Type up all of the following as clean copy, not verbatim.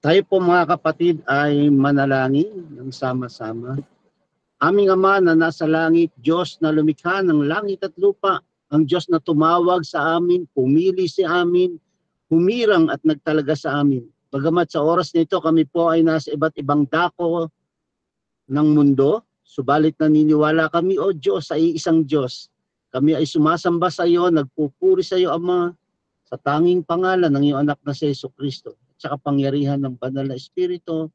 Tayo po mga kapatid ay manalangin ng sama-sama. Aming Ama na nasa langit, Diyos na lumikha ng langit at lupa, ang Diyos na tumawag sa amin, pumili sa amin, humirang at nagtalaga sa amin. Bagamat sa oras nito kami po ay nasa iba't ibang dako ng mundo, subalit naniniwala kami, O Diyos, sa iisang Diyos. Kami ay sumasamba sa iyo, nagpupuri sa iyo, Ama, sa tanging pangalan ng iyong anak na si Jesucristo at sa kapangyarihan ng Banal na Espiritu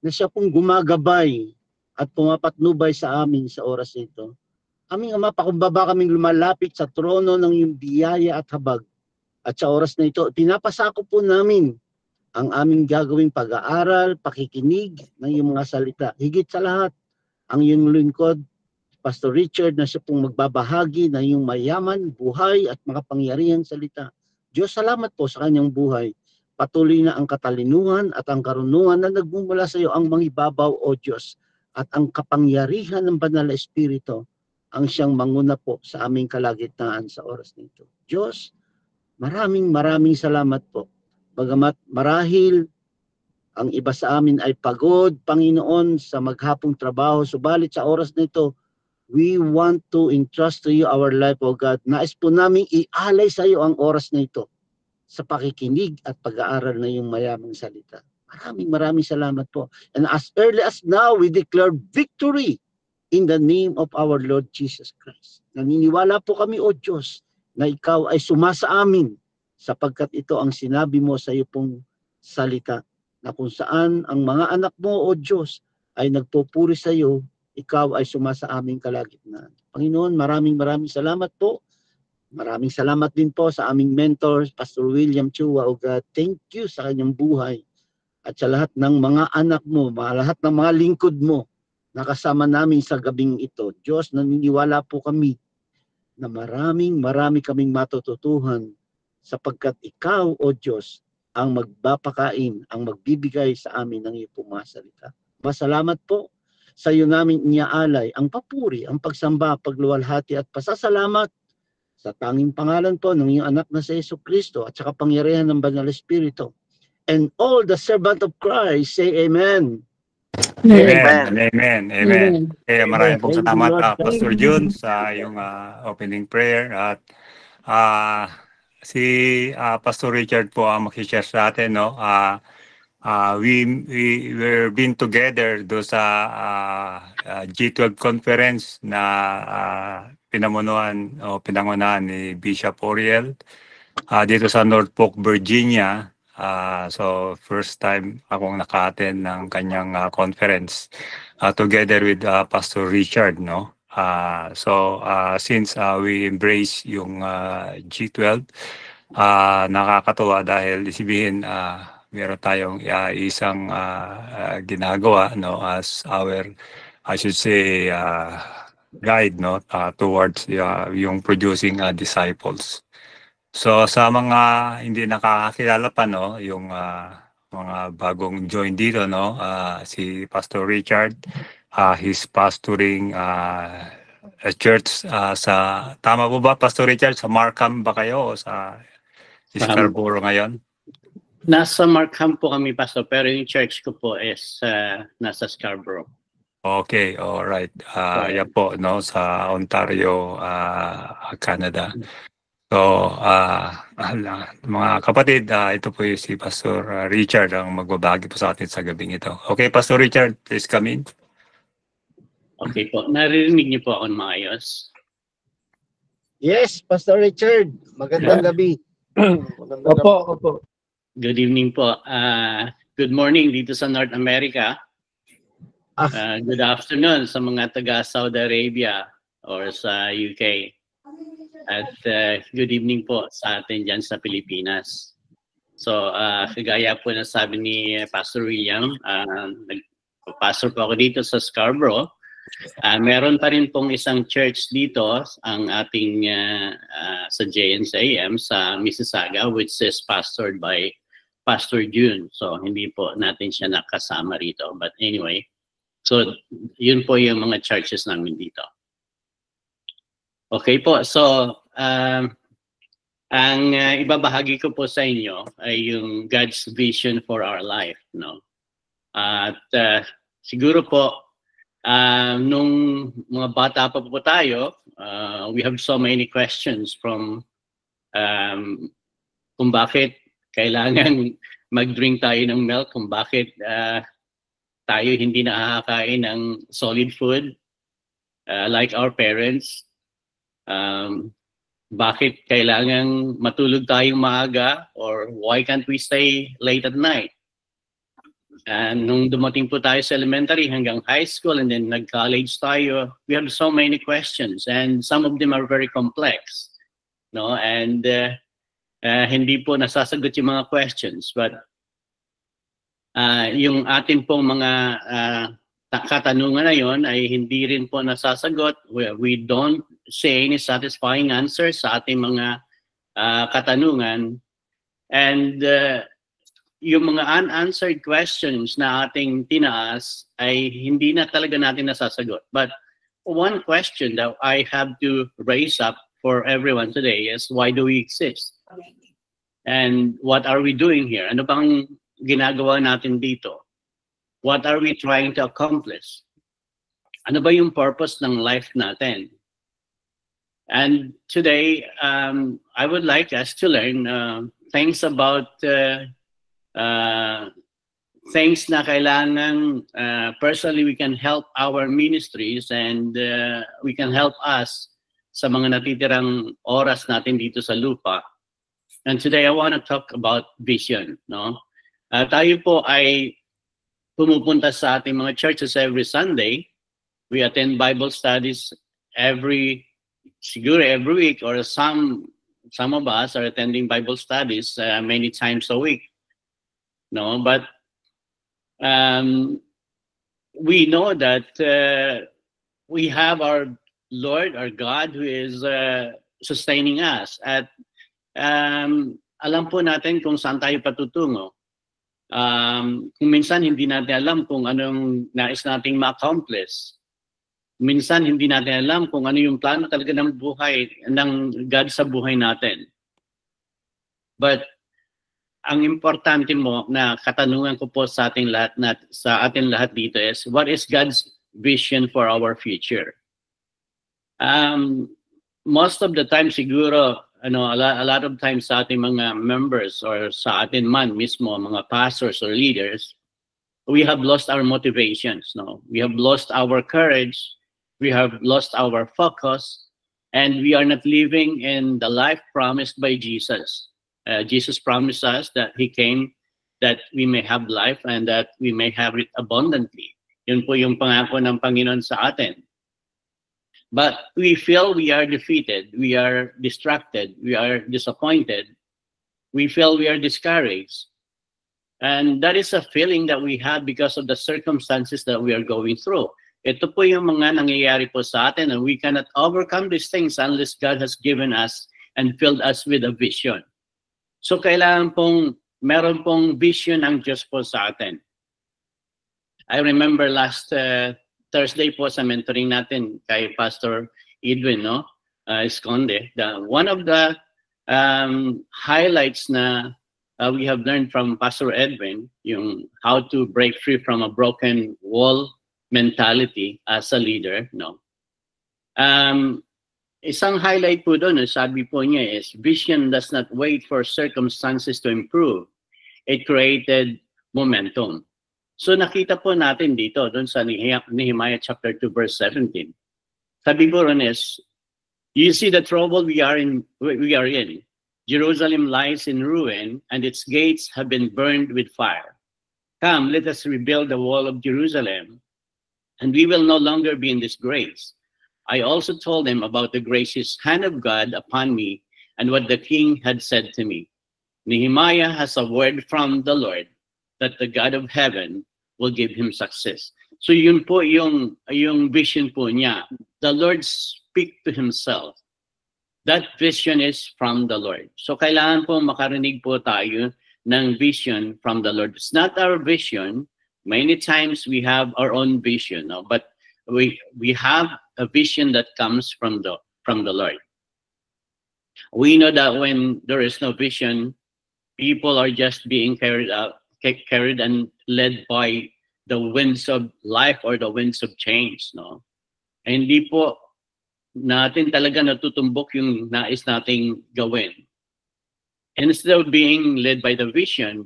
na siya pong gumagabay at pumapatnubay sa amin sa oras nito. Aming Ama, pakumbaba kaming lumalapit sa trono ng iyong biyaya at habag. At sa oras na ito, pinapasako po namin ang aming gagawing pag-aaral, pakikinig ng iyong mga salita. Higit sa lahat, ang iyong lingkod, Pastor Richard, na siya pong magbabahagi ng iyong mayaman, buhay at makapangyarihang salita. Diyos, salamat po sa kanyang buhay. Patuloy na ang katalinuhan at ang karunungan na nagmumula sa iyo ang mangibabaw, O Diyos, at ang kapangyarihan ng Banal na Espiritu ang siyang manguna po sa aming kalagitnaan sa oras nito. Diyos, maraming salamat po. Bagamat marahil ang iba sa amin ay pagod, Panginoon, sa maghapong trabaho, subalit sa oras nito, we want to entrust to you our life, O God. Nais po namin ialay sa iyo ang oras na ito sa pakikinig at pag-aaral na iyong mayamang salita. Maraming salamat po. And as early as now, we declare victory in the name of our Lord Jesus Christ. Naniniwala po kami, O Diyos, na ikaw ay sumasa amin sapagkat ito ang sinabi mo sa iyo pong salita na kung saan ang mga anak mo, O Diyos, ay nagpupuri sa iyo, ikaw ay sumasa aming kalagitnaan. Panginoon, maraming salamat po. Maraming salamat din po sa aming mentor, Pastor William Chua, O God. Thank you sa kanyang buhay at sa lahat ng mga anak mo, lahat ng mga lingkod mo na kasama namin sa gabing ito. Diyos, naniniwala po kami na marami kaming matututuhan sapagkat ikaw, O Diyos, ang magpapakain, ang magbibigay sa amin ng iyong pumasalita. Masalamat po sa iyo namin iniaalay ang papuri, ang pagsamba, pagluwalhati at pasasalamat sa tanging pangalan po ng iyong anak na si Jesucristo at sa kapangyarihan ng Banal na Espiritu. And all the servant of Christ say Amen. Amen. Kaya maraming pong salamat, Pastor Jun, sa iyong opening prayer. At si Pastor Richard po ang makishare sa atin, no? We're been together do sa G12 conference na pinangunahan ni Bishop Oriel dito sa Norfolk, Virginia. So first time akong naka-attend ng kanyang conference together with Pastor Richard, no? Since we embrace yung G12, nakakatuwa dahil isibihin meron tayong isang ginagawa, no, as our, I should say, guide, no, towards yung producing disciples. So sa mga hindi nakakakilala pa, no, yung mga bagong join dito, no, si Pastor Richard, he's pastoring a church sa, tama po ba, Pastor Richard, sa Markham ba kayo o sa Scarborough ngayon? Nasa Markham po kami, Pastor, pero yung church ko po is nasa Scarborough. Okay, all right. Yan po, no, sa Ontario, Canada. So, mga kapatid, ito po yung si Pastor Richard ang magbabagi po sa atin sa gabing ito. Okay, Pastor Richard, please come in. Okay po. Naririnig niyo po ako ng maayos? Yes, Pastor Richard. Magandang gabi. Opo. Good evening po. Good morning dito sa North America. Good afternoon sa mga taga Saudi Arabia or sa UK. At good evening po sa atin dyan sa Pilipinas. So, kagaya po na sabi ni Pastor William, nagpapastor po ako dito sa Scarborough. Meron pa rin pong isang church dito, ang ating sa JNCAM sa Mississauga, which is pastored by Pastor June. So, hindi po natin siya nakasama rito. But anyway, so yun po yung mga churches namin dito. Okay po, so Ang ibabahagi ko po sa inyo ay yung God's vision for our life, no? At siguro po nung mga bata pa po tayo, we have so many questions from kung bakit kailangan mag-drink tayo ng milk, kung bakit tayo hindi nakakain ng solid food like our parents. Bakit kailangan matulog tayong maaga, or why can't we stay late at night? Nung dumating po tayo sa elementary hanggang high school and then nag-college tayo, we have so many questions and some of them are very complex. No? And hindi po nasasagot yung mga questions, but yung ating pong mga katanungan na yon ay hindi rin po nasasagot. We don't say any satisfying answers sa ating mga katanungan. And yung mga unanswered questions na ating tinaas ay hindi na talaga natin nasasagot. But one question that I have to raise up for everyone today is, why do we exist? And what are we doing here? Ano bang ginagawa natin dito? What are we trying to accomplish? Ano ba yung purpose ng life natin? And today, I would like us to learn things about things na kailangan personally we can help our ministries and we can help us sa mga natitirang oras natin dito sa lupa. And today I want to talk about vision. No? Tayo po ay pumupunta sa ating mga churches every Sunday. We attend Bible studies siguro every week, or some of us are attending Bible studies many times a week. No, but we know that we have our Lord, our God, who is sustaining us. At alam po natin kung saan tayo patutungo. Kung minsan hindi natin alam kung anong nais nating ma-accomplish. Minsan hindi natin alam kung ano yung plano talaga ng buhay, ng God sa buhay natin. But ang importante mo na katanungan ko po sa ating lahat dito is, what is God's vision for our future? Most of the time siguro, a lot of times sa ating mga members or sa atin man mismo, mga pastors or leaders, we have lost our motivations. No? We have lost our courage. We have lost our focus, and we are not living in the life promised by Jesus. Jesus promised us that He came that we may have life and that we may have it abundantly. Yun po yung pangako ng Panginoon sa atin. But we feel we are defeated, we are distracted, we are disappointed, we feel we are discouraged. And that is a feeling that we have because of the circumstances that we are going through. Ito po yung mga nangyayari po sa atin, and we cannot overcome these things unless God has given us and filled us with a vision. So kailangan meron pong vision ang Diyos po sa atin. I remember last Thursday po sa mentoring natin kay Pastor Edwin, Esconde, one of the highlights na we have learned from Pastor Edwin, yung how to break free from a broken wall mentality as a leader. Isang highlight po doon, sabi po niya is, vision does not wait for circumstances to improve. It created momentum. So nakita po natin dito, doon sa Nehemiah chapter 2 verse 17. Sabi po ron is, you see the trouble we are in. Jerusalem lies in ruin, and its gates have been burned with fire. Come, let us rebuild the wall of Jerusalem, and we will no longer be in disgrace. I also told them about the gracious hand of God upon me and what the king had said to me. Nehemiah has a word from the Lord that the God of heaven will give him success. So yun po yung vision po niya. The Lord speak to himself. That vision is from the Lord. So kailangan po makarinig po tayo ng vision from the Lord. It's not our vision. Many times we have our own vision, but we have a vision that comes from the Lord. We know that when there is no vision, people are just being carried and led by the winds of life or the winds of change, no? Hindi po natin talaga natutumbok yung nais nating gawin. Instead of being led by the vision,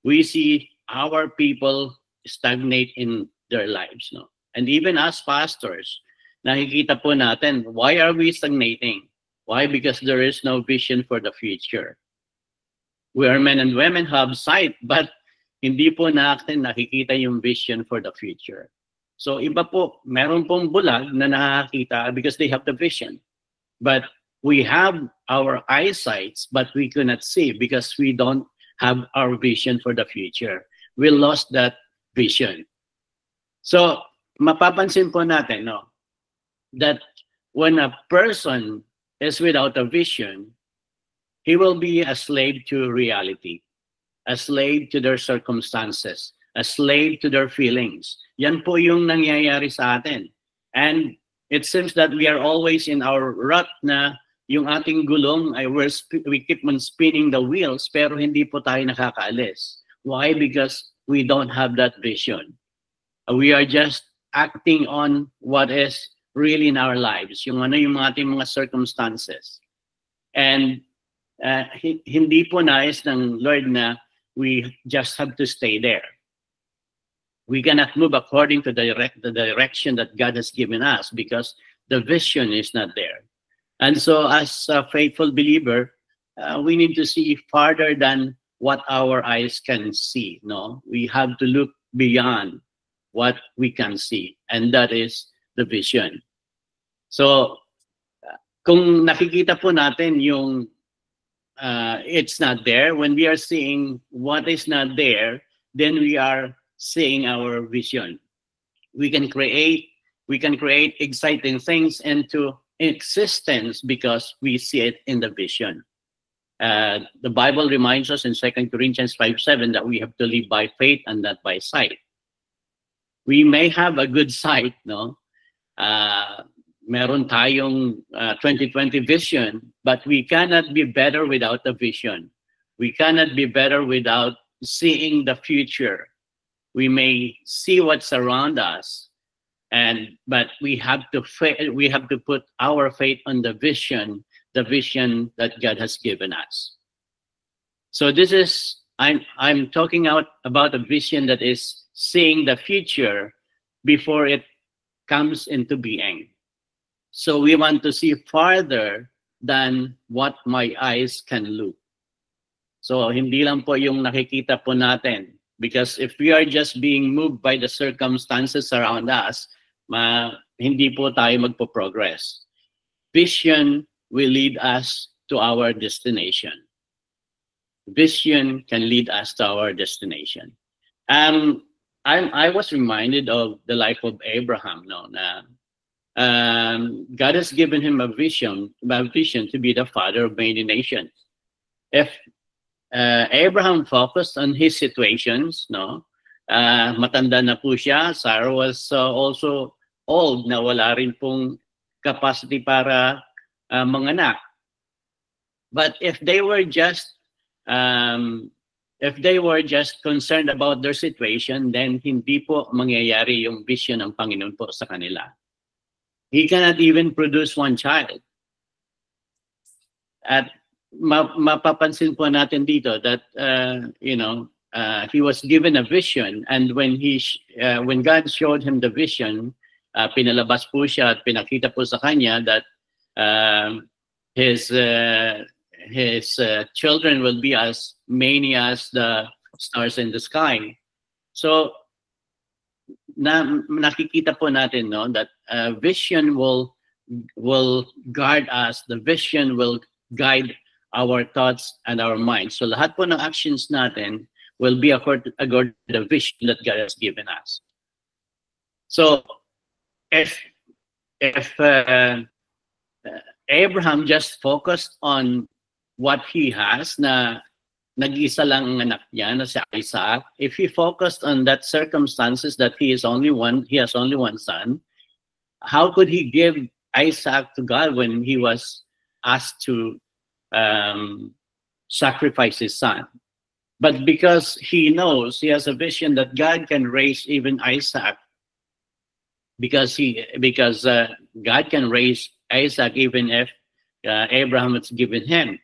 we see our people stagnate in their lives, no? And even as pastors, nakikita po natin, why are we stagnating? Why? Because there is no vision for the future. We are men and women who have sight, but hindi po natin nakikita yung vision for the future. So iba po, meron pong bulag na nakakita because they have the vision. But we have our eyesight, but we cannot see because we don't have our vision for the future. We lost that vision. So mapapansin po natin, no, that when a person is without a vision, he will be a slave to reality, a slave to their circumstances, a slave to their feelings. Yan po yung nangyayari sa atin. And it seems that we are always in our rut na yung ating gulong, we keep on spinning the wheels, pero hindi po tayo nakakaalis. Why? Because we don't have that vision. We are just acting on what is really in our lives, yung ating mga circumstances. And hindi po nais ng Lord na we just have to stay there. We cannot move according to the direction that God has given us because the vision is not there. And so as a faithful believer, we need to see farther than what our eyes can see. No, we have to look beyond what we can see, and that is the vision. So kung nakikita po natin yung it's not there, when we are seeing what is not there, then we are seeing our vision. We can create exciting things into existence because we see it in the vision. The Bible reminds us in 2 Corinthians 5:7 that we have to live by faith and not by sight. We may have a good sight, no? Meron tayong 2020 vision, but we cannot be better without the vision. We cannot be better without seeing the future. We may see what's around us, but we have to put our faith on the vision that God has given us. So this is I'm talking about a vision that is seeing the future before it comes into being. So we want to see farther than what my eyes can look. So hindi lang po yung nakikita po natin. Because if we are just being moved by the circumstances around us, hindi po tayo magpo-progress. Vision will lead us to our destination. Vision can lead us to our destination. I was reminded of the life of Abraham. No, na God has given him a vision to be the father of many nations. If Abraham focused on his situations, no, matanda na po siya. Sarah was also old, na wala rin pong capacity para manganak. But if they were just concerned about their situation, then hindi po mangyayari yung vision ng Panginoon po sa kanila. He cannot even produce one child. At mapapansin po natin dito that he was given a vision, and when God showed him the vision, pinalabas po siya at pinakita po sa kanya that his children will be as many as the stars in the sky. So nakikita po natin, no, that vision will guard us. The vision will guide our thoughts and our minds. So lahat po ng actions natin will be according to the vision that God has given us. So if Abraham just focused on what he has, na nag-isa lang ang anak niya na si Isaac, if he focused on that circumstances that he has only one son, how could he give Isaac to God when he was asked to sacrifice his son. But because he knows, he has a vision that God can raise even Isaac, because God can raise Isaac even if Abraham has given him.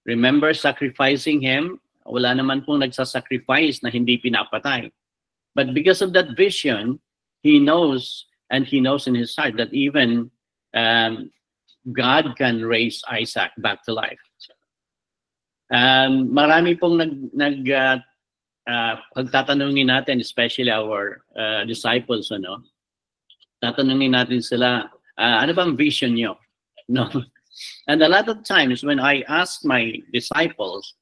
Remember, sacrificing him, wala naman pong nagsasacrifice na hindi pinapatay. But because of that vision, he knows, and he knows in his heart that even God can raise Isaac back to life. Marami pong pagtatanungin natin, especially our disciples, ano? Tatanungin natin sila, ano bang vision nyo? No? And a lot of times when I ask my disciples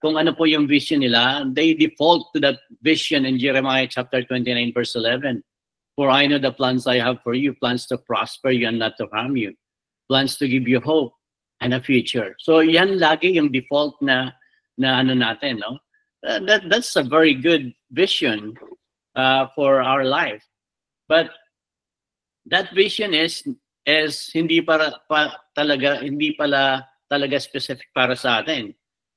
kung ano po yung vision nila, they default to that vision in Jeremiah chapter 29 verse 11. For I know the plans I have for you, plans to prosper you and not to harm you, plans to give you hope and a future. So yan lagi yung default na ano natin, no? That's a very good vision for our life. But that vision is hindi pala talaga specific para sa atin.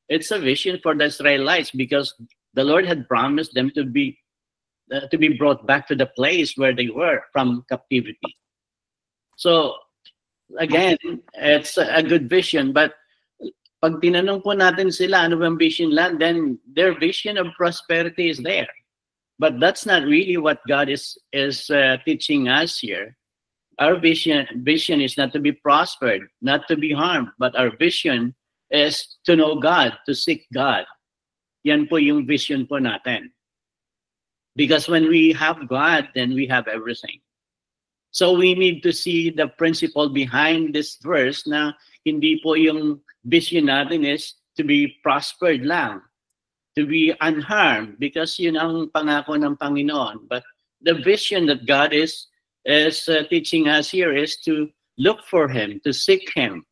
It's a vision for the Israelites because the Lord had promised them to be brought back to the place where they were from captivity. So again, it's a good vision, but pag tinanong po natin sila ano bang vision lang, then their vision of prosperity is there. But that's not really what God is teaching us here. Our vision is not to be prospered, not to be harmed, but our vision is to know God, to seek God. Yan po yung vision po natin. Because when we have God, then we have everything. So we need to see the principle behind this verse na hindi po yung vision natin is to be prospered lang, to be unharmed, because yun ang pangako ng Panginoon. But the vision that God is teaching us here is to look for Him, to seek Him.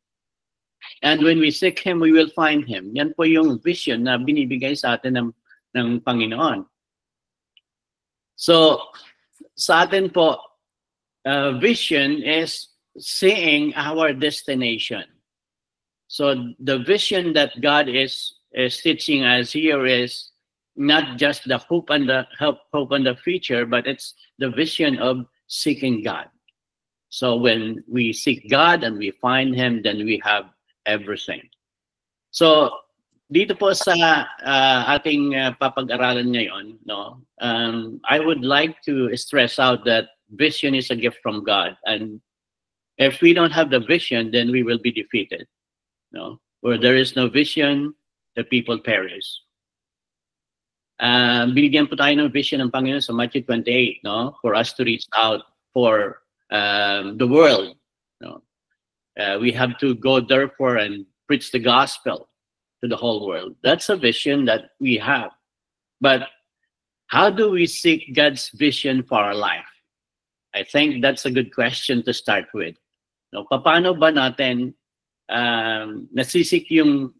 And when we seek Him, we will find Him. Yan po yung vision na binibigay sa atin ng Panginoon. So, sa atin po, vision is seeing our destination. So, the vision that God is teaching us here is not just the hope on the future, but it's the vision of seeking God. So when we seek God and we find Him, then we have everything. So dito po sa ating papag-aralan ngayon, no, I would like to stress out that vision is a gift from God, and if we don't have the vision, then we will be defeated. No, where there is no vision, the people perish. Binigyan po tayo ng vision ng Panginoon sa Matthew 28, no, for us to reach out for the world. No, we have to go therefore and preach the gospel to the whole world. That's a vision that we have. But how do we seek God's vision for our life? I think that's a good question to start with. No, paano ba natin nasisik yung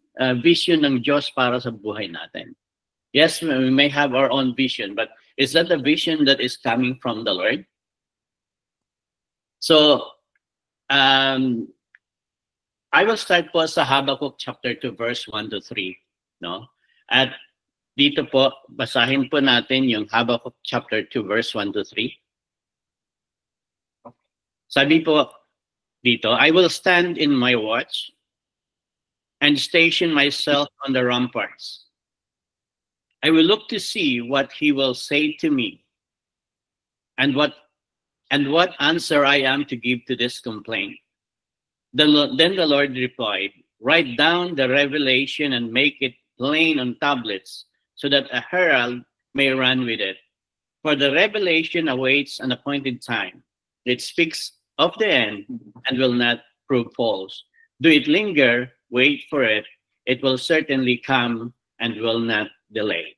vision ng Diyos para sa buhay natin? Yes, we may have our own vision, but is that the vision that is coming from the Lord? So, I will start po sa Habakkuk chapter 2, verse 1 to 3. No? At dito po, basahin po natin yung Habakkuk chapter 2, verse 1 to 3. Sabi po dito, I will stand in my watch and station myself on the ramparts. I will look to see what he will say to me and what answer I am to give to this complaint. Then the Lord replied, write down the revelation and make it plain on tablets so that a herald may run with it. For the revelation awaits an appointed time. It speaks of the end and will not prove false. Do it linger, wait for it. It will certainly come and will not delay.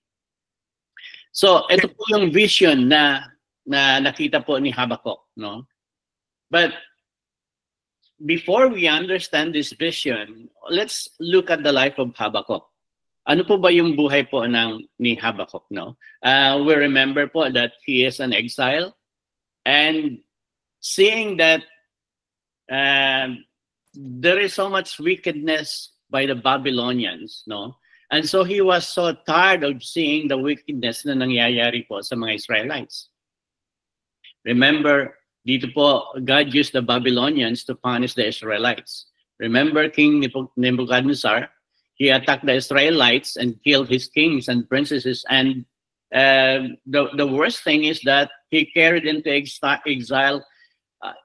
So, ito po yung vision na nakita po ni Habakkuk, no? But before we understand this vision, let's look at the life of Habakkuk. Ano po ba yung buhay po ni Habakkuk, no? We remember po that he is an exile, and seeing that there is so much wickedness by the Babylonians, no? And so he was so tired of seeing the wickedness na nangyayari po sa mga Israelites. Remember, dito po, God used the Babylonians to punish the Israelites. Remember King Nebuchadnezzar, he attacked the Israelites and killed his kings and princesses. And the worst thing is that he carried into exile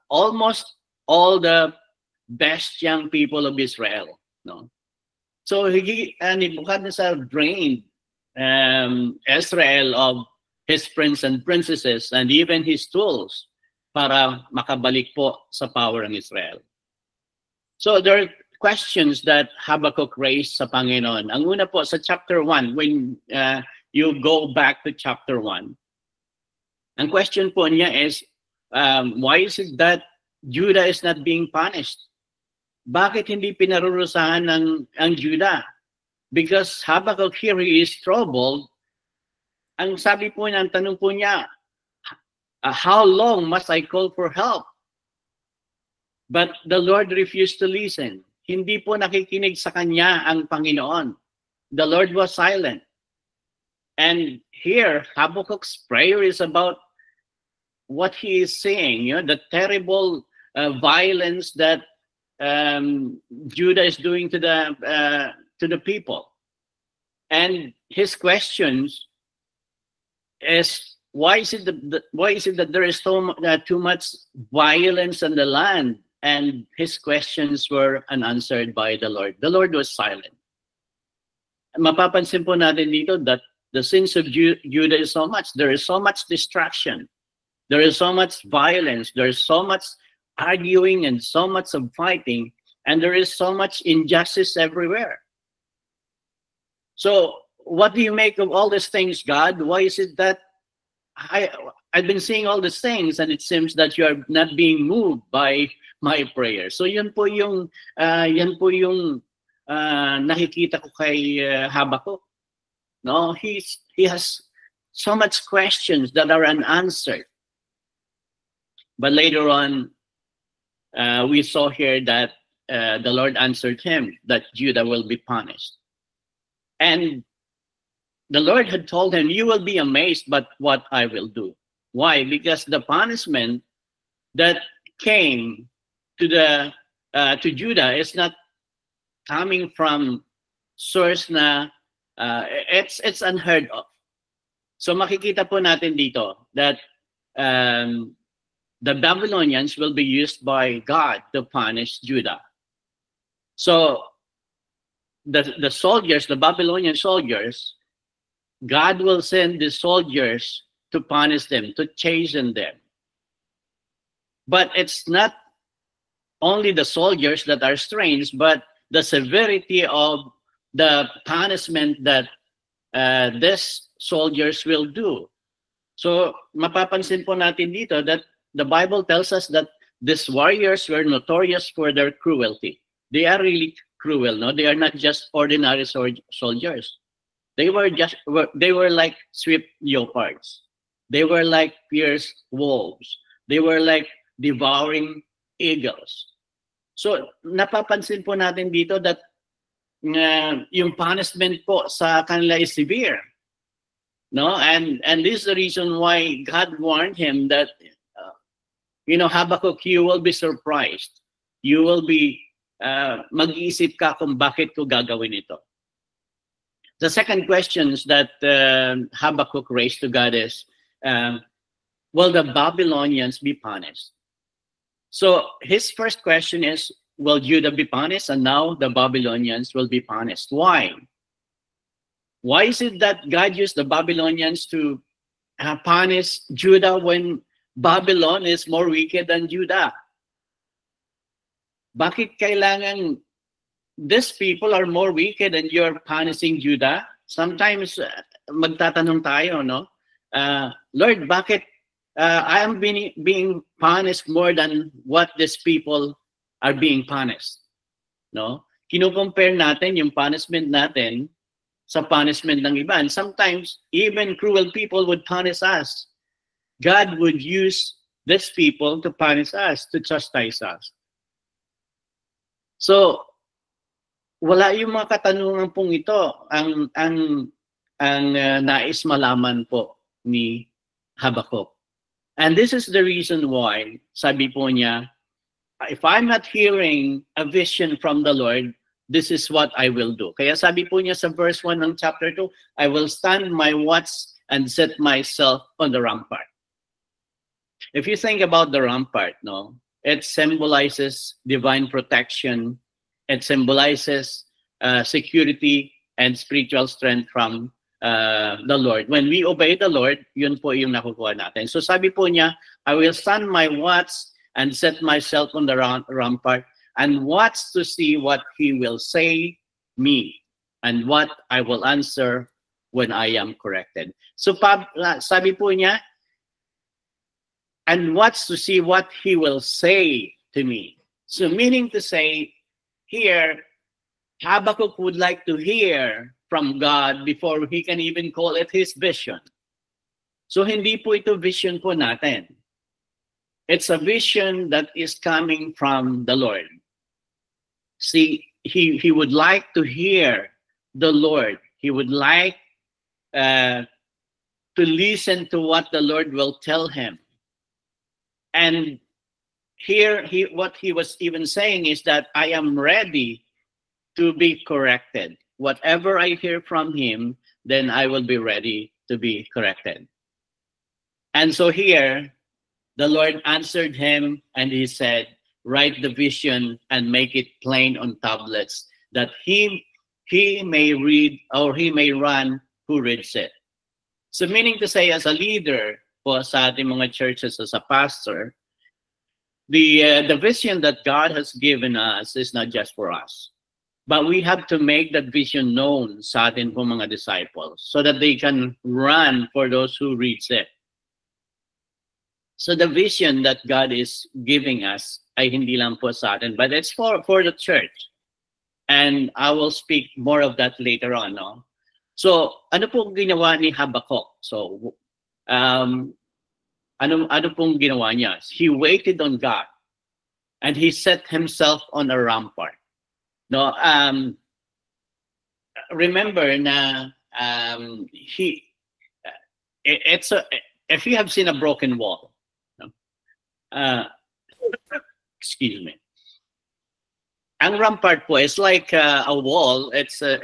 almost all the best young people of Israel. No? So Nebuchadnezzar drained Israel of his prince and princesses and even his tools para makabalik po sa power ng Israel. So there are questions that Habakkuk raised sa Panginoon. Ang una po sa chapter 1, when you go back to chapter 1, ang question po niya is, why is it that Judah is not being punished? Bakit hindi pinarurusahan ang Judah? Because Habakkuk here, he is troubled. Ang sabi po niya, ang tanong po niya, how long must I call for help? But the Lord refused to listen. Hindi po nakikinig sa kanya ang Panginoon. The Lord was silent. And here, Habakkuk's prayer is about what he is saying, the terrible violence that Judah is doing to the people. And his questions is, why is it that there is too much violence in the land? And his questions were unanswered by the Lord. The Lord was silent. Mapapansin po natin dito that the sins of Judah is so much. There is so much distraction. There is so much violence. There is so much arguing and so much of fighting. And there is so much injustice everywhere. So what do you make of all these things, God? Why is it that I've been seeing all these things and it seems that you are not being moved by my prayer? So yan po yung nakikita ko kay Habakkuk. No, he has so much questions that are unanswered. But later on, we saw here that the Lord answered him that Judah will be punished. And the Lord had told him, you will be amazed by what I will do. Why? Because the punishment that came to Judah is not coming from source na it's unheard of. So makikita po natin dito that the Babylonians will be used by God to punish Judah. So the soldiers, the Babylonian soldiers, God will send the soldiers to punish them, to chasten them. But it's not only the soldiers that are strange, but the severity of the punishment that these soldiers will do. So mapapansin po natin dito that the Bible tells us that these warriors were notorious for their cruelty. They are really cruel, no? They are not just ordinary soldiers. They were like swift leopards. They were like fierce wolves. They were like devouring eagles. So napapansin po natin dito that yung punishment po sa kanila is severe. No? And this is the reason why God warned him that Habakkuk, you will be surprised. You will be mag-iisip ka kung bakit ko gagawin ito. The second questions that Habakkuk raised to God is, will the Babylonians be punished? So his first question is, will Judah be punished? And now the Babylonians will be punished. Why? Why is it that God used the Babylonians to punish Judah when Babylon is more wicked than Judah? Bakit kailangan these people are more wicked and you're punishing Judah? Sometimes magtatanong tayo, no? Lord, bakit I am being punished more than what these people are being punished? No? Kino-compare natin yung punishment natin sa punishment ng iba. And sometimes even cruel people would punish us. God would use these people to punish us, to chastise us. So wala yung mga katanungan pong ito. Ang nais malaman po ni Habakkuk. And this is the reason why, sabi po niya, if I'm not hearing a vision from the Lord, this is what I will do. Kaya sabi po niya sa verse 1 ng chapter 2, I will stand my watch and set myself on the rampart. If you think about the rampart, no, it symbolizes divine protection. It symbolizes security and spiritual strength from the Lord. When we obey the Lord, yun po yung nakukuha natin. So sabi po niya, I will stand my watch and set myself on the rampart and watch to see what he will say me and what I will answer when I am corrected. So sabi po niya, and watch to see what he will say to me. So meaning to say, here, Habakkuk would like to hear from God before he can even call it his vision. So hindi po ito vision po natin. It's a vision that is coming from the Lord. See, he would like to hear the Lord. He would like to listen to what the Lord will tell him. And here, what he was even saying is that I am ready to be corrected. Whatever I hear from him, then I will be ready to be corrected. And so here, the Lord answered him and he said, write the vision and make it plain on tablets, that he may read or he may run who reads it. So meaning to say, as a leader po sa ating mga churches, as a pastor, the vision that God has given us is not just for us. But we have to make that vision known sa atin po mga disciples so that they can run for those who reads it. So the vision that God is giving us ay hindi lang po sa atin, but it's for the church. And I will speak more of that later on. No? So ano pong ginawa ni Habakkuk? So ano pong ginawa niya? He waited on God and he set himself on a rampart. No, remember na if you have seen a broken wall, no? Excuse me. Ang rampart po is like a wall. It's a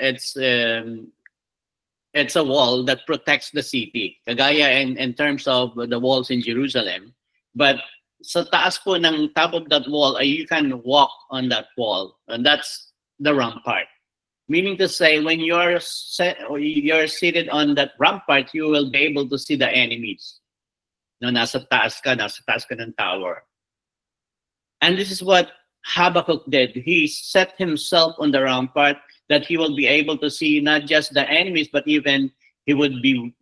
wall that protects the city. Kagaya in terms of the walls in Jerusalem, but sa taas po ng top of that wall, you can walk on that wall, and that's the rampart. Meaning to say, when you're seated on that rampart, you will be able to see the enemies. No, nasa taas ka ng tower. And this is what Habakkuk did. He set himself on the rampart that he will be able to see not just the enemies, but even he would be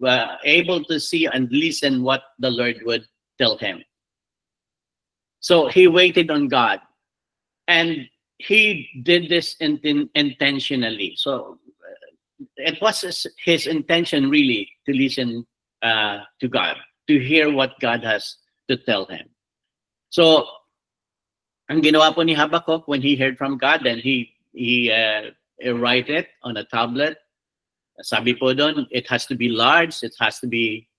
able to see and listen what the Lord would tell him. So he waited on God. And he did this intentionally. So it was his intention really to listen to God, to hear what God has to tell him. So ang ginawa po ni Habakkuk when he heard from God, then he write it on a tablet. Sabi po doon, it has to be large, it has to be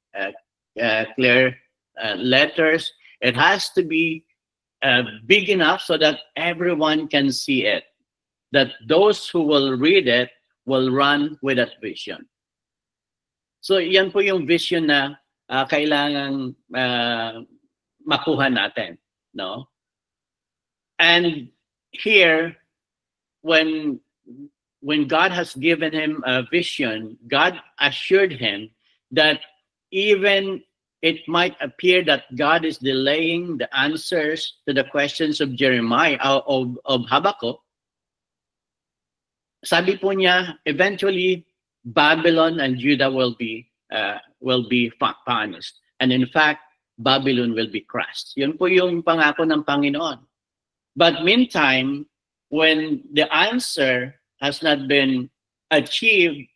clear letters, it has to be big enough so that everyone can see it, that those who will read it will run with that vision. So yan po yung vision na kailangang makuha natin, no? And here, when God has given him a vision, God assured him that even it might appear that God is delaying the answers to the questions of Jeremiah, of Habakkuk. Sabi po niya, eventually Babylon and Judah will be punished, and in fact, Babylon will be crushed. Yun po yung pangako ng Panginoon. But meantime, when the answer has not been achieved,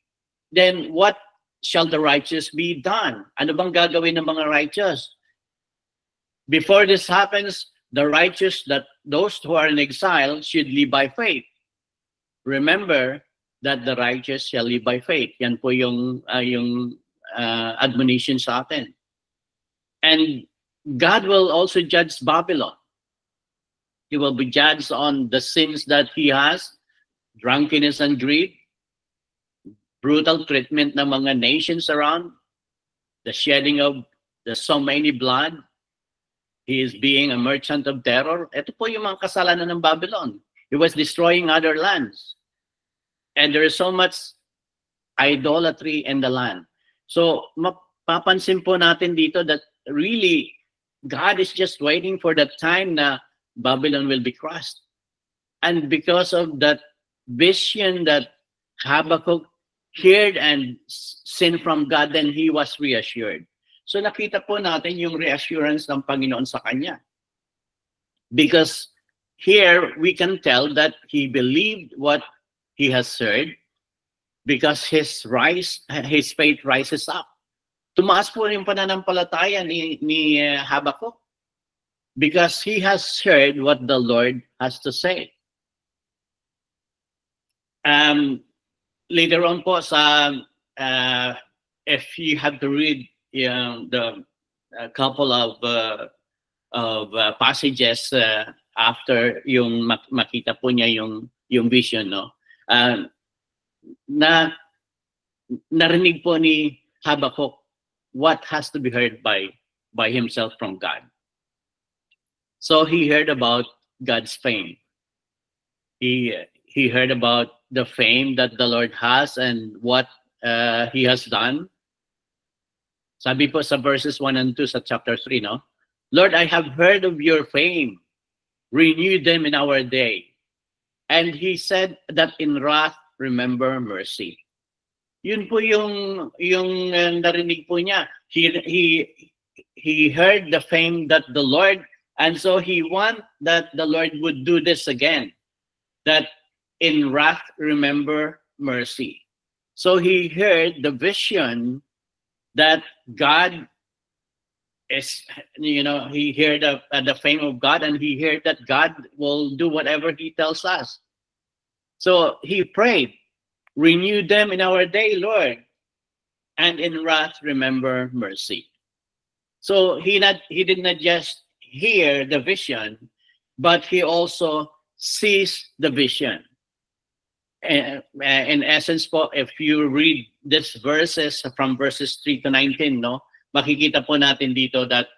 then what shall the righteous be done? Ano bang gagawin ng mga righteous? Before this happens, the righteous, that those who are in exile should live by faith. remember that the righteous shall live by faith. Yan po yung admonition sa atin. And God will also judge Babylon. He will be judged on the sins that he has, drunkenness and greed, brutal treatment ng mga nations around, the shedding of so many blood. He is being a merchant of terror. Ito po yung mga kasalanan ng Babylon. He was destroying other lands. And there is so much idolatry in the land. So, mapapansin po natin dito that really, God is just waiting for the time na Babylon will be crushed. And because of that vision that Habakkuk heard and seen from God, then he was reassured. So nakita po natin yung reassurance ng Panginoon sa kanya. Because here we can tell that he believed what he has heard because his faith rises up. Tumaas po yung pananampalataya ni Habakkuk because he has heard what the Lord has to say. Later on po sa if you have to read the couple of passages after yung makita po niya yung vision, no, na narinig po ni Habakkuk what has to be heard by himself from God. So he heard about God's fame. He heard about the fame that the Lord has and what he has done. Sabi po sa verses 1 and 2 sa chapter 3, no? Lord, I have heard of your fame. Renew them in our day. And he said that in wrath, remember mercy. Yun po yung narinig po niya. He heard the fame that the Lord, and so he want that the Lord would do this again. That in wrath, remember mercy. So he heard the vision that God is, he heard the fame of God, and he heard that God will do whatever he tells us. So he prayed, renew them in our day, Lord, and in wrath, remember mercy. So he did not just hear the vision, but he also sees the vision. In essence po, if you read these verses from verses 3 to 19, no, makikita po natin dito that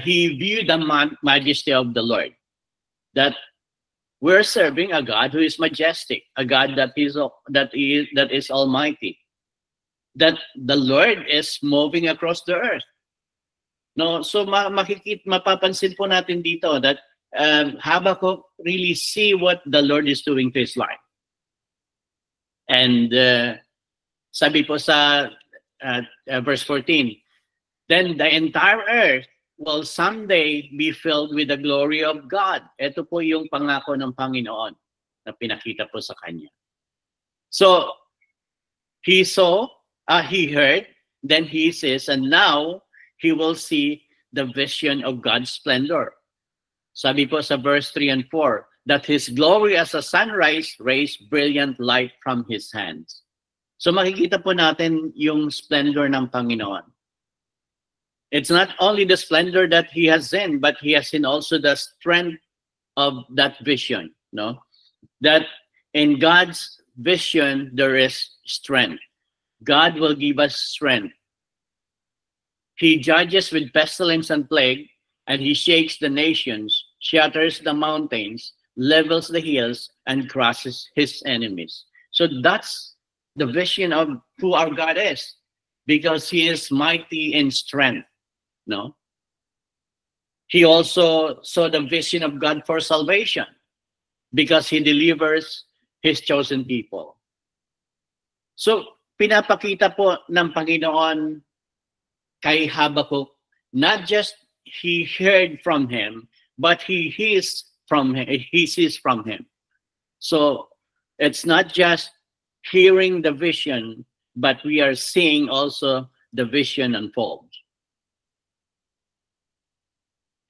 he viewed the majesty of the Lord. That we're serving a God who is majestic, a God that is almighty. That the Lord is moving across the earth. No, so mapapansin po natin dito that Habakkuk really see what the Lord is doing to his life. And sabi po sa verse 14, then the entire earth will someday be filled with the glory of God. Ito po yung pangako ng Panginoon na pinakita po sa kanya. So he saw, he heard, then he sees, and now he will see the vision of God's splendor. Sabi po sa verse 3 and 4, that his glory as a sunrise rays brilliant light from his hands. So makikita po natin yung splendor ng Panginoon. It's not only the splendor that he has seen, but he has seen also the strength of that vision. No, that in God's vision there is strength. God will give us strength. He judges with pestilence and plague, and he shakes the nations, shatters the mountains, levels the hills, and crushes his enemies. So that's the vision of who our God is, because he is mighty in strength. No, he also saw the vision of God for salvation, because he delivers his chosen people. So pinapakita po ng Panginoon kay Habakkuk, not just he heard from him, but he sees from him. So it's not just hearing the vision, but we are seeing also the vision unfold.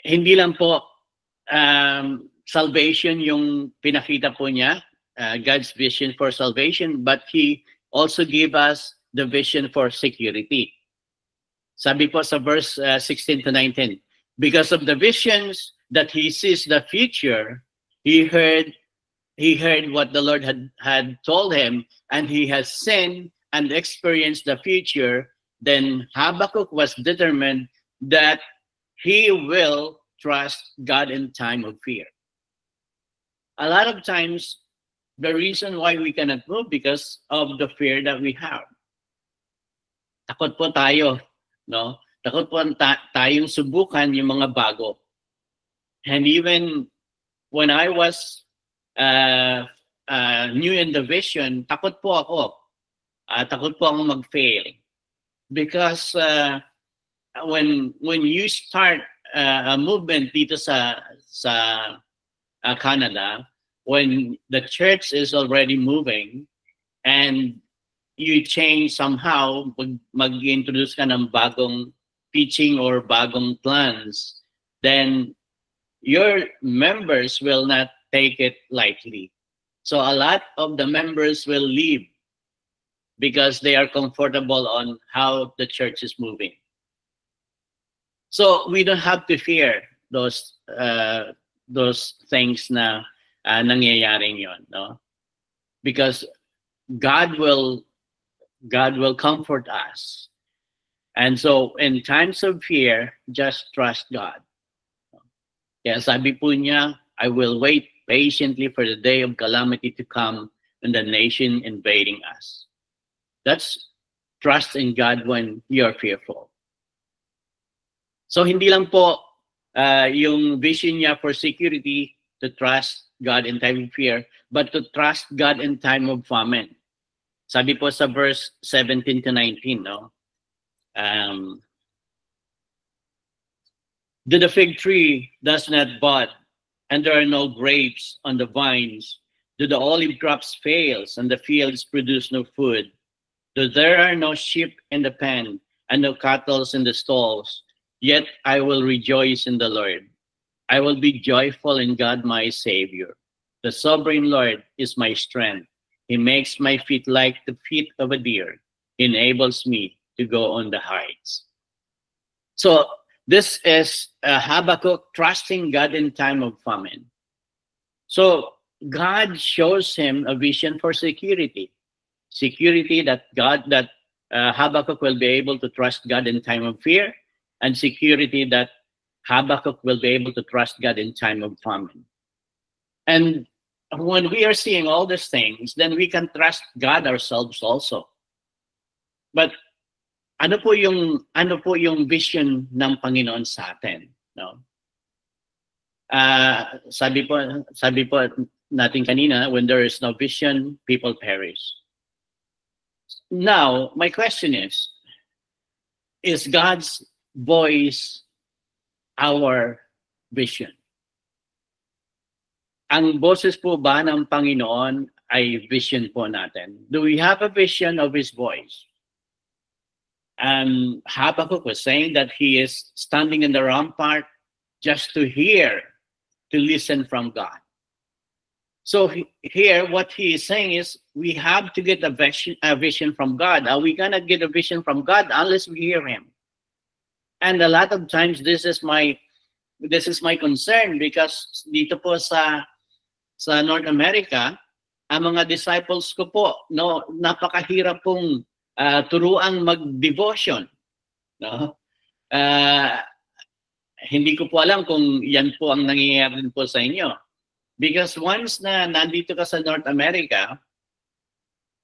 Hindi lang po salvation yung pinakita po niya God's vision for salvation, but He also gave us the vision for security. Sabi po sa verse 16 to 19, because of the visions that he sees the future, he heard what the Lord had told him, and he has seen and experienced the future. Then Habakkuk was determined that he will trust God in time of fear. A lot of times, the reason why we cannot move because of the fear that we have. Takot po tayo, no? Takot po tayong subukan yung mga bago. And even when I was new in the vision, takot po ako. Takot po akong mag-fail. Because when you start a movement dito sa Canada, when the church is already moving and you change somehow, mag-introduce ka ng bagong teaching or bagong plans, then your members will not take it lightly. So a lot of the members will leave because they are comfortable on how the church is moving. So we don't have to fear those things na nangyayaring yon, no? Because God will comfort us. And so in times of fear, just trust God. Kaya sabi po niya, I will wait patiently for the day of calamity to come and the nation invading us. That's trust in God when you're fearful. So hindi lang po yung vision niya for security to trust God in time of fear, but to trust God in time of famine. Sabi po sa verse 17 to 19, no? The fig tree does not bud, and there are no grapes on the vines. Do the olive crops fails, and the fields produce no food? Do there are no sheep in the pen, and no cattle in the stalls? Yet I will rejoice in the Lord. I will be joyful in God my Savior. The sovereign Lord is my strength. He makes my feet like the feet of a deer. He enables me to go on the heights. So this is Habakkuk trusting God in time of famine. So God shows him a vision for security. Security that Habakkuk will be able to trust God in time of fear, and security that Habakkuk will be able to trust God in time of famine. And when we are seeing all these things, then we can trust God ourselves also. But ano po yung vision ng Panginoon sa atin, no? Sabi po natin kanina, when there is no vision, people perish. Now, my question is God's voice our vision? Ang boses po ba ng Panginoon ay vision po natin? Do we have a vision of His voice? Habakkuk was saying that he is standing in the rampart just to hear, to listen from God. So here, what he is saying is, we have to get a vision from God. Are we gonna get a vision from God unless we hear Him? And a lot of times, this is my concern, because dito po sa North America, ang mga disciples ko po, no, napakahirap pong turuang mag-devotion, no? Hindi ko po alam kung yan po ang nangyayari din po sa inyo. Because once na nandito ka sa North America,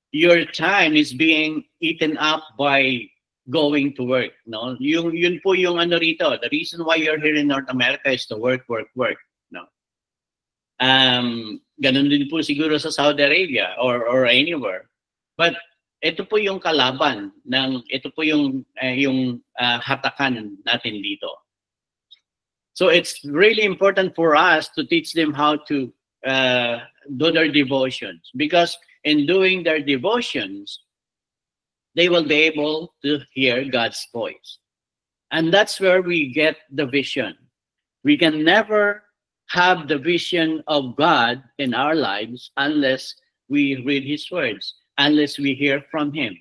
your time is being eaten up by going to work, no? Yun po yung ano rito. The reason why you're here in North America is to work, no? Ganun din po siguro sa Saudi Arabia or anywhere. But ito po yung kalaban ito po yung hatakan natin dito. So it's really important for us to teach them how to do their devotions, because in doing their devotions, they will be able to hear God's voice. And that's where we get the vision. We can never have the vision of God in our lives unless we read His words, unless we hear from Him.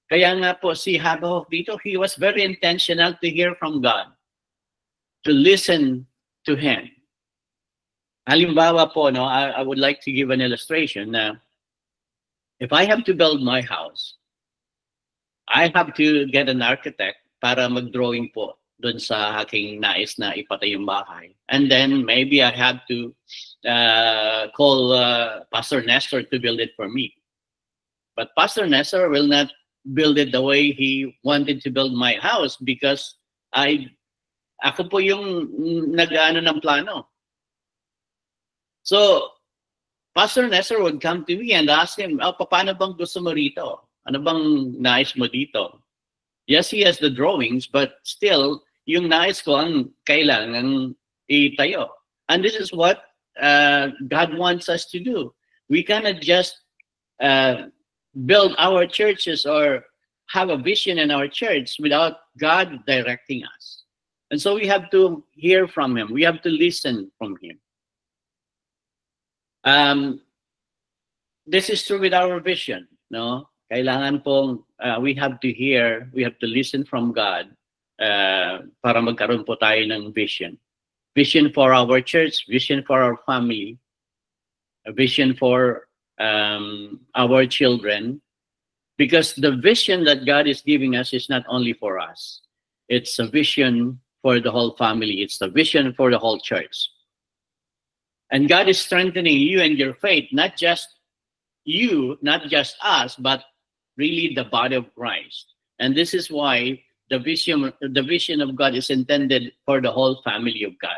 Kaya nga po si Habakkuk dito, he was very intentional to hear from God, to listen to Him. Halimbawa po, no, I would like to give an illustration na if I have to build my house, I have to get an architect para mag-drawing po doon sa aking nais na ipatay yung bahay. And then maybe I have to call Pastor Nestor to build it for me. But Pastor Nestor will not build it the way he wanted to build my house because ako po yung nag-ano ng plano. So, Pastor Nestor would come to me and ask him, paano bang gusto mo rito? Ano bang nais mo dito? Yes, he has the drawings, but still, yung nais ko ang kailangan itayo. And this is what God wants us to do. We cannot just build our churches or have a vision in our church without God directing us. And so we have to hear from Him. We have to listen from Him. This is true with our vision, no? Kailangan pong we have to hear, we have to listen from God para magkaroon po tayo ng vision. Vision for our church, vision for our family, a vision for our children, because the vision that God is giving us is not only for us. It's a vision for the whole family. It's the vision for the whole church. And God is strengthening you and your faith, not just you, not just us, but really the body of Christ. And this is why the vision of God is intended for the whole family of God.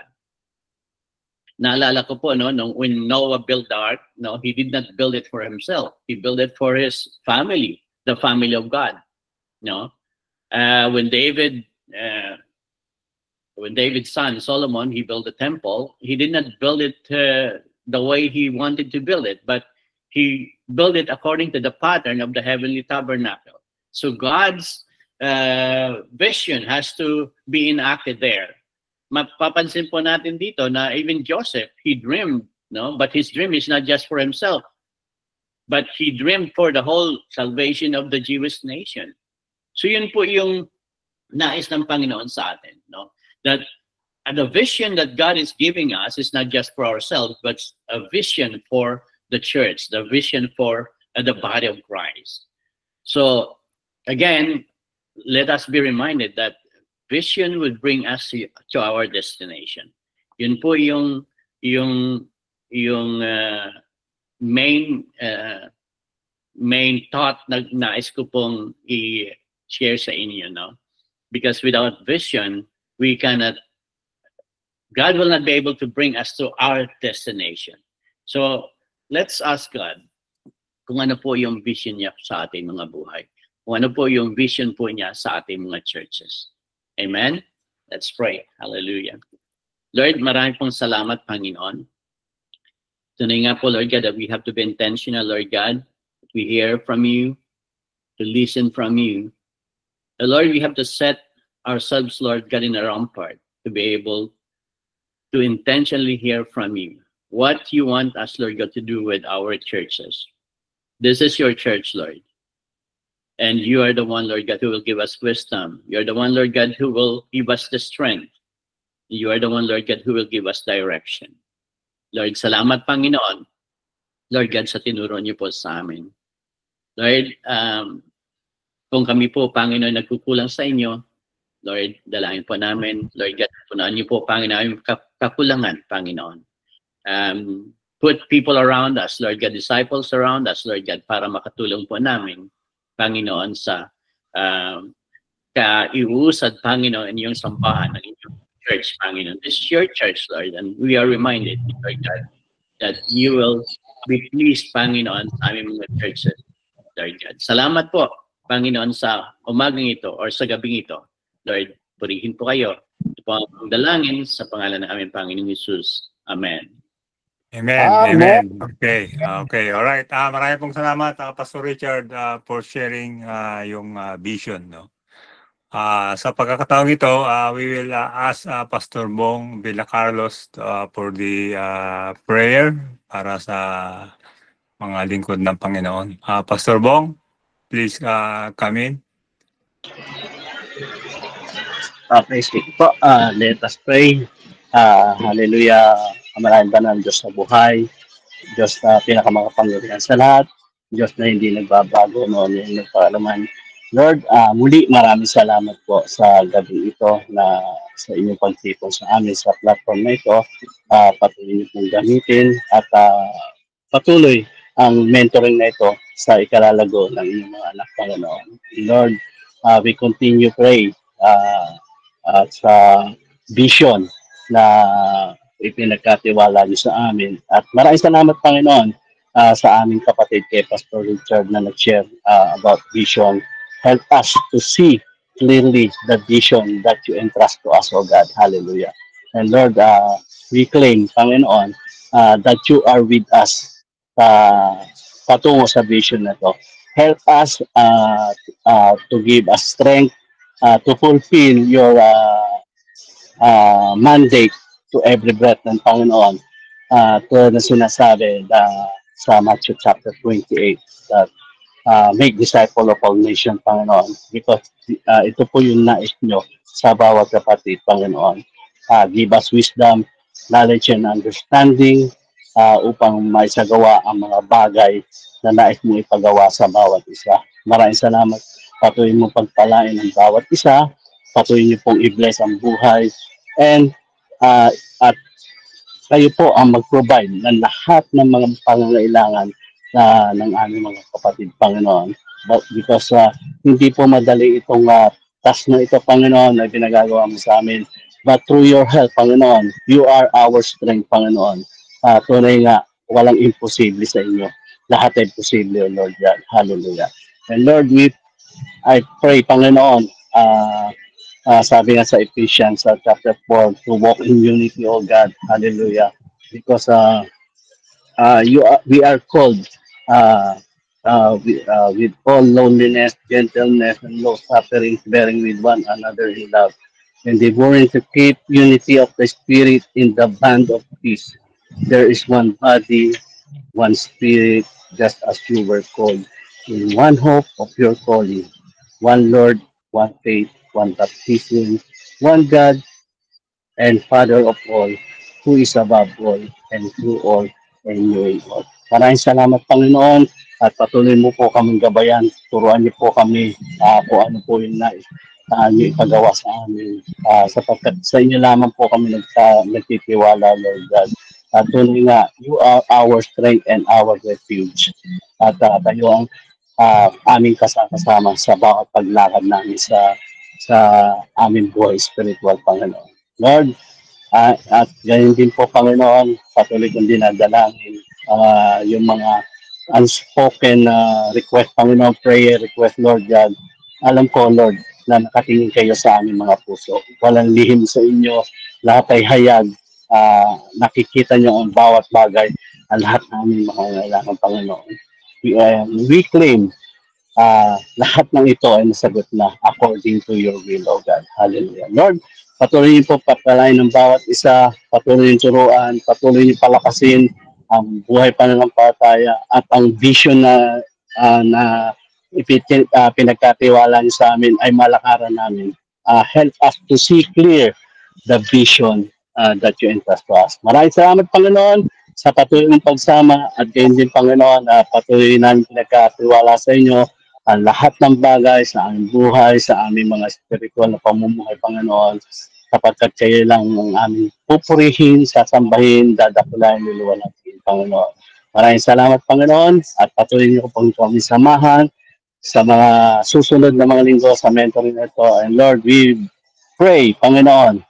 Naalala ko po, no, when Noah built the ark, no, he did not build it for himself. He built it for his family, the family of God. No, when David's son Solomon, he built the temple. He did not build it the way he wanted to build it, but he built it according to the pattern of the heavenly tabernacle. So God's vision has to be enacted there. Mapapansin po natin dito na even Joseph, he dreamed, no? But his dream is not just for himself, but he dreamed for the whole salvation of the Jewish nation. So yun po yung nais ng Panginoon sa atin, no? That the vision that God is giving us is not just for ourselves, but a vision for the church, the vision for the body of Christ. So again, let us be reminded that vision would bring us to our destination. Yun po yung main thought na nais ko pong i-share sa inyo, no? Because without vision, God will not be able to bring us to our destination. So let's ask God kung ano po yung vision niya sa ating mga buhay. Kung ano po yung vision po niya sa ating mga churches. Amen? Let's pray. Hallelujah. Lord, marami pong salamat, Panginoon. Tunay nga po, Lord God, that we have to be intentional, Lord God. That we hear from you, to listen from you. And Lord, we have to set ourselves, Lord God, in a rampart to be able to intentionally hear from you. What you want us, Lord God, to do with our churches. This is your church, Lord. And you are the one, Lord God, who will give us wisdom. You're the one, Lord God, who will give us the strength. You are the one, Lord God, who will give us direction. Lord, salamat, Panginoon. Lord God, sa tinuro niyo po sa amin. Lord, kung kami po, Panginoon, nagkukulang sa inyo, Lord, dalangin po namin. Lord God, punaan niyo po, Panginoon, kakulangan, Panginoon. Put people around us, Lord God, disciples around us, Lord God, para makatulong po namin, Panginoon, sa kaiusad, Panginoon, inyong sambahan ng inyong church, Panginoon. This is your church, Lord, and we are reminded, Lord God, that you will be pleased, Panginoon, sa aming mga churches, Lord God. Salamat po, Panginoon, sa umagang ito or sa gabing ito. Lord, purihin po kayo. Ito po ang dalangin sa pangalan ng aming Panginoong Jesus. Amen. Amen. Amen. Okay. Okay. All right. Maraming pong salamat, Pastor Richard, for sharing yung vision, no. Sa pagkakataong ito, we will ask Pastor Bong Villacarlos for the prayer para sa mga lingkod ng Panginoon. Pastor Bong, please come in. Praise God po. Let us pray. Hallelujah. Maraming banal Diyos sa buhay. Diyos na pinakamakapangyarihan sa lahat. Diyos na hindi nagbabago noon yung nagpaalaman. Lord, muli maraming salamat po sa gabi ito na sa inyong pagtipon sa amin sa platform na ito. Patuloy niyo pong gamitin at patuloy ang mentoring na ito sa ikalalago ng inyong mga anak, Panginoon. Lord, we continue pray sa vision na ipinagkatiwala niyo sa amin. At maraming salamat, Panginoon, sa aming kapatid kay Pastor Richard na nag-share about vision. Help us to see clearly the vision that you entrust to us, O God. Hallelujah. And Lord, we claim, Panginoon, that you are with us patungo sa vision na to. Help us to give us strength to fulfill your mandate to every breath ng Panginoon. To na sinasabi sa Matthew chapter 28 that make disciple of all nations, Panginoon. Because ito po yung nais nyo sa bawat kapatid, Panginoon. Give us wisdom, knowledge, and understanding upang maisagawa ang mga bagay na nais mo ipagawa sa bawat isa. Maraming salamat. Patuloy mo pagpalain ang bawat isa. Patuloy niyo pong i-bless ang buhay. And at kayo po ang mag-provide ng lahat ng mga pangangailangan ng aming mga kapatid, Panginoon. But because hindi po madali itong task na ito, Panginoon, na pinagagawa mo sa amin. But through your help, Panginoon, you are our strength, Panginoon. Tunay nga, walang imposible sa inyo. Lahat ay posible, Lord God. Hallelujah. And Lord, I pray, Panginoon, sabi nga sa Ephesians chapter 4, to walk in unity, O God. Hallelujah. Because we are called with all loneliness, gentleness, and low suffering, bearing with one another in love, and devoting to keep unity of the Spirit in the band of peace. There is one body, one Spirit, just as you were called, in one hope of your calling, one Lord, one faith, one baptism, one God and Father of all, who is above all and through all and you in all. Maraming salamat, Panginoon, at patuloy mo po kaming gabayan. Turuan niyo po kami kung ano po yung niyo ipagawa sa amin. Sapagkat sa inyo lamang po kami nagtitiwala, Lord God. At tunay nga, you are our strength and our refuge. At kayo ang aming kasama sa bawat paglakad namin sa aming buhay spiritual, Panginoon. Lord, at ganyan din po, Panginoon, patuloy kong dinadalangin yung mga unspoken request, Panginoon, prayer request, Lord God. Alam ko, Lord, na nakatingin kayo sa aming mga puso. Walang lihim sa inyo, lahat ay hayag. Nakikita niyo ang bawat bagay, ang lahat namin mga kailangan, Panginoon. We claim lahat ng ito ay nasagot na according to your will, O God. Hallelujah. Lord, patuloy niyo po papalain ng bawat isa, patuloy niyo turuan, patuloy niyo palakasin ang buhay pananampalataya at ang vision na pinagkatiwala niyo sa amin ay malakaran namin. Help us to see clear the vision that you entrust to us. Maraming salamat, Panginoon, sa patuloy ng pagsama at gayon din, Panginoon, patuloy namin pinagkatiwala sa inyo ang lahat ng bagay sa aming buhay, sa aming mga spiritual na pamumuhay, Panginoon, sapagkat kayo lang ang aming pupurihin, sasambahin, dadakulain, luluwalhatian, Panginoon. Maraming salamat, Panginoon, at patuloy niyo po kami samahan sa mga susunod na mga linggo sa mentoring na ito. And Lord, we pray, Panginoon,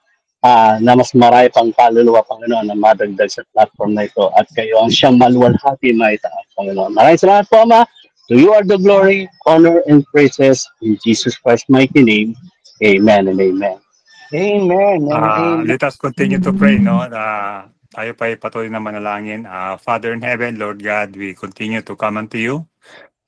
na mas marami pang kaluluwa, Panginoon, na madagdag sa platform na ito at kayo ang siyang maluwalhati maitaas, Panginoon. Maraming salamat po, Ama. To you are the glory, honor, and praises in Jesus Christ's mighty name. Amen and amen. Amen. Let us continue to pray, no? Tayo pa patuloy na manalangin. Father in heaven, Lord God, we continue to come unto you.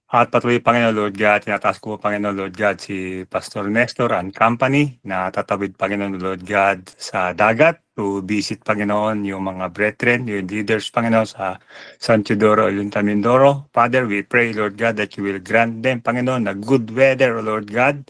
At patuloy, Panginoon Lord God, tinataas ko, Panginoon Lord God, si Pastor Nestor and company na tatawid, Panginoon Lord God, sa dagat to visit, Panginoon, yung mga brethren, yung leaders, Panginoon, sa San Teodoro, Ilunta, Mindoro. Father, we pray, Lord God, that you will grant them, Panginoon, na good weather, Lord God,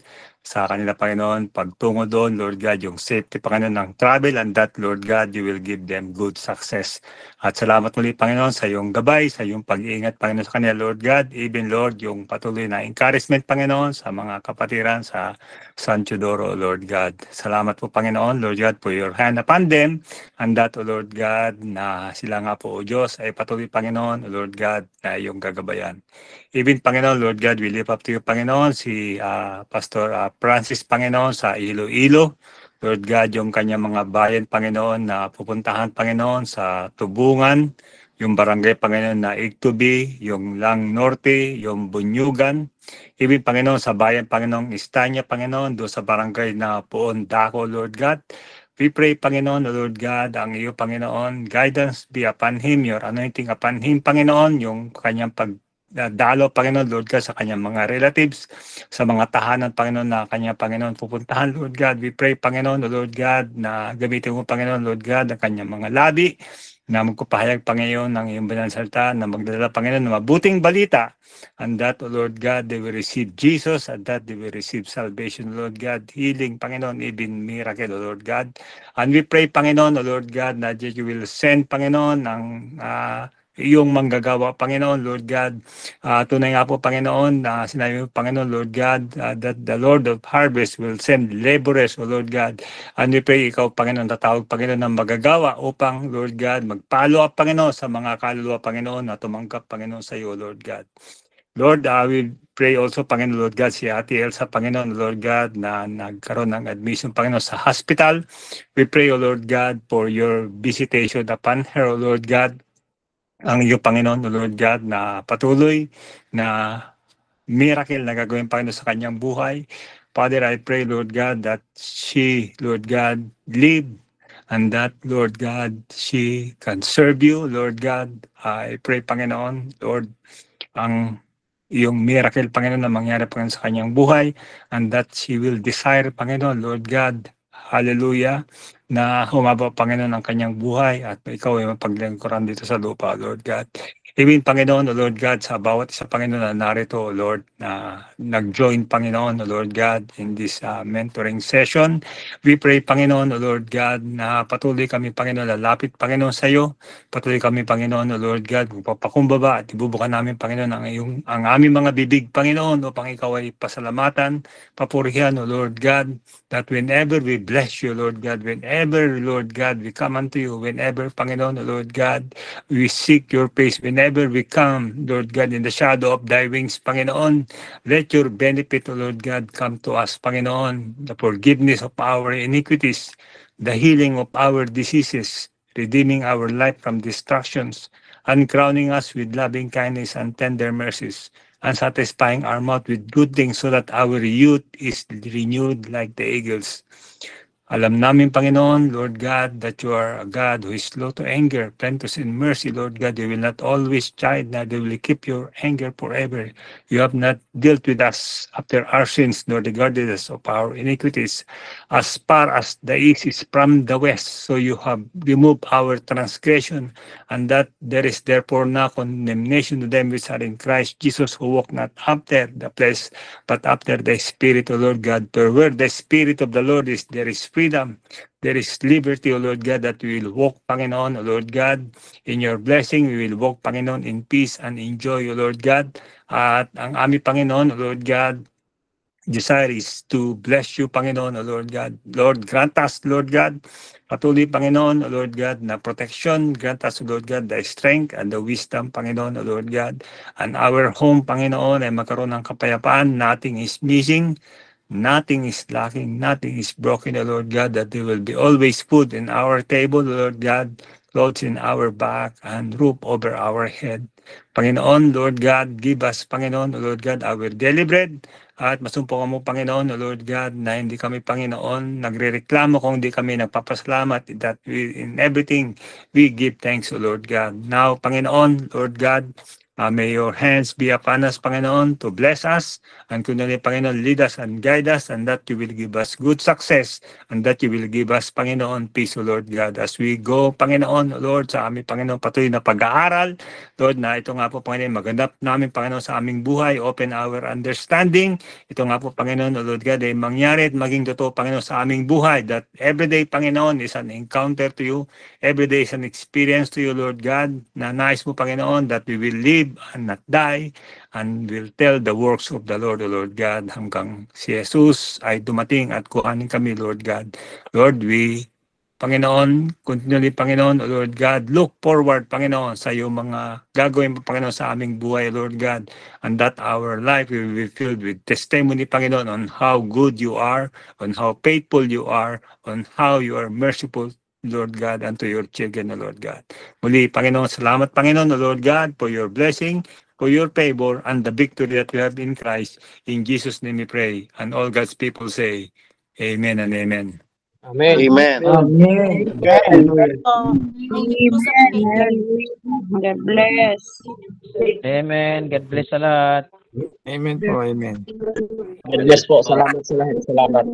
sa kanila, Panginoon, pagtungo doon, Lord God, yung safety, Panginoon, ng travel, and that, Lord God, you will give them good success. At salamat muli, Panginoon, sa iyong gabay, sa iyong pag-iingat, Panginoon, sa kanila, Lord God. Even, Lord, yung patuloy na encouragement, Panginoon, sa mga kapatiran sa San Teodoro, Lord God. Salamat po, Panginoon, Lord God, for your hand upon them. And that, O Lord God, na sila nga po, O Diyos, ay patuloy, Panginoon, O Lord God, na iyong gagabayan. Even, Panginoon, Lord God, we lift up to you, Panginoon, si Pastor Francis, Panginoon, sa Iloilo. Lord God, yung kanyang mga bayan, Panginoon, na pupuntahan, Panginoon, sa Tubungan, yung barangay, Panginoon, na Igtubi, yung Lang Norte, yung Bunyugan. Even, Panginoon, sa bayan, Panginoon, Istanya, Panginoon, doon sa barangay na Puon Dako, Lord God. We pray, Panginoon, O Lord God, ang iyo, Panginoon, guidance be upon him, your anointing upon him, Panginoon, yung kanyang dalo, Panginoon, Lord God, sa kanyang mga relatives, sa mga tahanan, Panginoon, na kanyang, Panginoon, pupuntahan, Lord God. We pray, Panginoon, O Lord God, na gamitin mo, Panginoon, Lord God, ang kanyang mga labi, na magpapahayag, Panginoon, ng iyong banal salita, na magdala, Panginoon, ng mabuting balita, and that, O Lord God, they will receive Jesus, and that they will receive salvation, Lord God, healing, Panginoon, even miracle, O Lord God. And we pray, Panginoon, O Lord God, na you will send, Panginoon, ng iyong manggagawa, Panginoon, Lord God. Tunay nga po, Panginoon, na sinabi mo, Panginoon, Lord God, that the Lord of harvest will send laborers, O Lord God. And we pray, ikaw, Panginoon, tatawag, Panginoon, ng magagawa upang, Lord God, mag-follow up, Panginoon, sa mga kaluluwa, Panginoon, na tumanggap, Panginoon, sa iyo, Lord God. Lord, we pray also, Panginoon, Lord God, si Ate Elsa, Panginoon, Lord God, na nagkaroon ng admission, Panginoon, sa hospital. We pray, O Lord God, for your visitation upon her, O Lord God, ang iyo, Panginoon, O Lord God, na patuloy na miracle na gagawin, Panginoon, sa kanyang buhay. Father, I pray, Lord God, that she, Lord God, live, and that, Lord God, she can serve you, Lord God. I pray, Panginoon, Lord, ang yung miracle, Panginoon, na mangyari, Panginoon, sa kanyang buhay, and that she will desire, Panginoon, Lord God, hallelujah, na humaba, Panginoon, ang kanyang buhay at ikaw ay mapaglingkuran dito sa lupa, Lord God. Even, Panginoon, O Lord God, sa bawat isa, Panginoon, na narito, O Lord, na nag-join, Panginoon, O Lord God, in this mentoring session. We pray, Panginoon, O Lord God, na patuloy kami, Panginoon, lalapit, Panginoon, sa iyo. Patuloy kami, Panginoon, O Lord God, magpapakumbaba at ibubukan namin, Panginoon, ang aming mga bibig, Panginoon, upang ikaw ay pasalamatan, papurihan, O Lord God, that whenever we bless you, Lord God, whenever, Lord God, we come unto you, whenever, Panginoon, O Lord God, we seek your face, whenever we come, Lord God, in the shadow of thy wings, Panginoon, let your benefit, O Lord God, come to us, Panginoon, the forgiveness of our iniquities, the healing of our diseases, redeeming our life from destructions, and crowning us with loving kindness and tender mercies, and satisfying our mouth with good things so that our youth is renewed like the eagles. Alam namin, Panginoon, Lord God, that you are a God who is slow to anger, plenteous in mercy, Lord God. You will not always chide, neither will you keep your anger forever. You have not dealt with us after our sins, nor regarded us of our iniquities. As far as the east is from the west, so you have removed our transgression, and that there is therefore now condemnation to them which are in Christ Jesus, who walk not after the flesh, but after the Spirit, O Lord God. For where the Spirit of the Lord is, there is freedom, there is liberty, O Lord God, that we will walk, Panginoon, O Lord God, in your blessing. We will walk, Panginoon, in peace and in joy, O Lord God. At ang aming, Panginoon, O Lord God, desire is to bless you, Panginoon, O Lord God. Lord, grant us, Lord God, patuloy, Panginoon, O Lord God, na protection. Grant us, O Lord God, the strength and the wisdom, Panginoon, O Lord God. And our home, Panginoon, ay magkaroon ng kapayapaan. Nothing is missing. Nothing is lacking, nothing is broken, O Lord God, that there will be always food in our table, O Lord God, clothes in our back, and roof over our head. Panginoon, Lord God, give us, Panginoon, O Lord God, our daily bread, at masumpungan mo, Panginoon, O Lord God, na hindi kami, Panginoon, nagrereklamo kung hindi kami nagpapasalamat, that we, in everything, we give thanks, O Lord God. Now, Panginoon, Lord God, May your hands be upon us, Panginoon, to bless us. And kundi, Panginoon, lead us and guide us, and that you will give us good success, and that you will give us, Panginoon, peace, O Lord God. As we go, Panginoon, O Lord, sa aming, Panginoon, patuloy na pag-aaral, Lord, na ito nga po, Panginoon, magandap namin, Panginoon, sa aming buhay, open our understanding. Ito nga po, Panginoon, O Lord God, ay mangyari at maging totoo, Panginoon, sa aming buhay, that everyday, Panginoon, is an encounter to you. Every day is an experience to you, Lord God, na nais mo, Panginoon, that we will live and not die, and will tell the works of the Lord, O Lord God, hanggang si Jesus ay dumating at kuhanin kami, Lord God. Lord, we, Panginoon, continually, Panginoon, O Lord God, look forward, Panginoon, sa iyong mga gagawin mo, Panginoon, sa aming buhay, Lord God, and that our life will be filled with testimony, Panginoon, on how good you are, on how faithful you are, on how you are merciful, Lord God, unto your children, O Lord God. Muli, Panginoon, salamat, Panginoon, O Lord God, for your blessing, for your favor, and the victory that we have in Christ. In Jesus' name we pray. And all God's people say, Amen and Amen. Amen. Amen. Amen. Hallelujah. Amen. God bless. Amen. God bless sa lahat. Amen po, amen. God bless po. Salamat sa lahat. Salamat.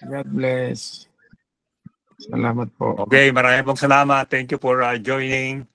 God bless. Salamat po. Okay, maraming pong salamat. Thank you for joining.